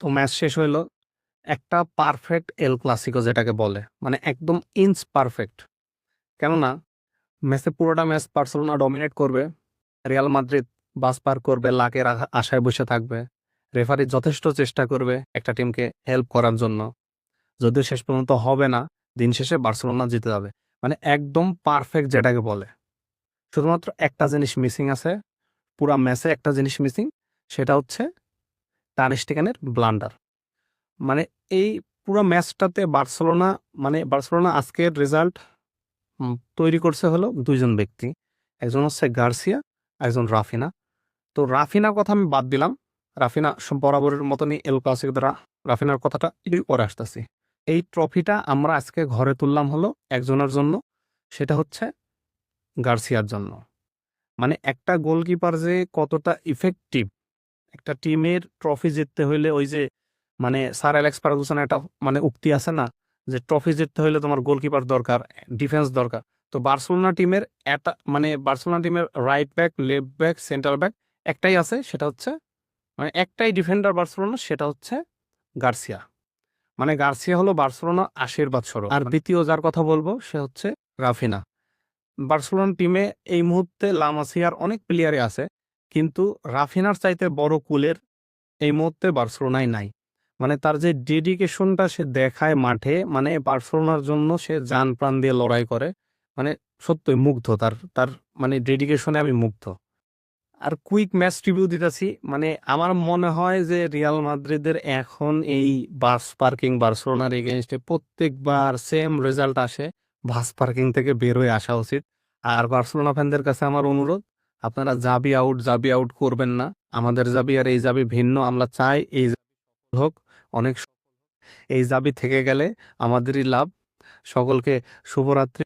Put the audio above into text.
তো ম্যাচ শেষ হইলো একটা পারফেক্ট এল ক্লাসিকো যেটাকে বলে, মানে একদম ইঞ্চ পারফেক্ট। কেননা পুরোটা ম্যাচ বার্সেলোনা ডমিনেট করবে, রিয়াল মাদ্রিদ বাস পার করবে, লাকের আশায় বসে থাকবে। রেফারি যথেষ্ট চেষ্টা করবে একটা টিমকে হেল্প করার জন্য, যদিও শেষ পর্যন্ত হবে না। দিন শেষে বার্সেলোনা জিতে যাবে, মানে একদম পারফেক্ট যেটাকে বলে। শুধুমাত্র একটা জিনিস মিসিং আছে, পুরা ম্যাচে একটা জিনিস মিসিং, সেটা হচ্ছে টার স্টেগেনের ব্লান্ডার। মানে এই পুরো ম্যাচটাতে বার্সেলোনা আজকের রেজাল্ট তৈরি করছে হলো দুইজন ব্যক্তি, একজন হচ্ছে গার্সিয়া, একজন রাফিনা। তো রাফিনার কথা আমি বাদ দিলাম, রাফিনা বরাবরের মতনই এল ক্লাসিক দ্বারা, রাফিনার কথাটা একটু পরে আসতেছি। এই ট্রফিটা আমরা আজকে ঘরে তুললাম হলো একজনের জন্য, সেটা হচ্ছে গার্সিয়ার জন্য। মানে একটা গোলকিপার যে কতটা ইফেক্টিভ, একটা টিমের ট্রফি জিততে হইলে ওই যে স্যার অ্যালেক্স ফার্গুসনের একটা উক্তি আছে না, যে ট্রফি জিততে হইলে তোমার গোলকিপার দরকার, ডিফেন্স দরকার। তো বার্সেলোনা টিমের right back, left back, centre back একটাই আছে, সেটা হচ্ছে একটাই ডিফেন্ডার বার্সেলোনা, সেটা হচ্ছে গার্সিয়া। গার্সিয়া হলো বার্সেলোনা আশীর্বাদ স্বরূপ। আর দ্বিতীয় যার কথা বলবো সে হচ্ছে রাফিনা। বার্সেলোনা টিমে এই মুহূর্তে লামাসিয়ার অনেক প্লেয়ারই আছে, কিন্তু রাফিনার চাইতে বড় কুলের এই মুহূর্তে বার্সেলোনায় নাই। তার যে ডেডিকেশনটা সে দেখায় মাঠে, বার্সেলোনার জন্য সে জান প্রাণ দিয়ে লড়াই করে। সত্যই মুগ্ধ তার তার ডেডিকেশনে আমি মুগ্ধ। আর কুইক ম্যাচ রিভিউ দিতেছি, আমার মনে হয় যে রিয়াল মাদ্রিদের এখন এই বাস পার্কিং বার্সেলোনার এগেনস্টে প্রত্যেকবার সেম রেজাল্ট আসে, বাস পার্কিং থেকে বের হয়ে আসা উচিত। আর বার্সেলোনা ফ্যানদের কাছে আমার অনুরোধ, আপনারা জাবি আউট করবেন না। আমাদের জাবি আর এই জাবি ভিন্ন, আমরা চাই এই জাবি সফল হোক, অনেক এই জাবি থেকে গেলে আমাদেরই লাভ। সকলকে শুভরাত্রি।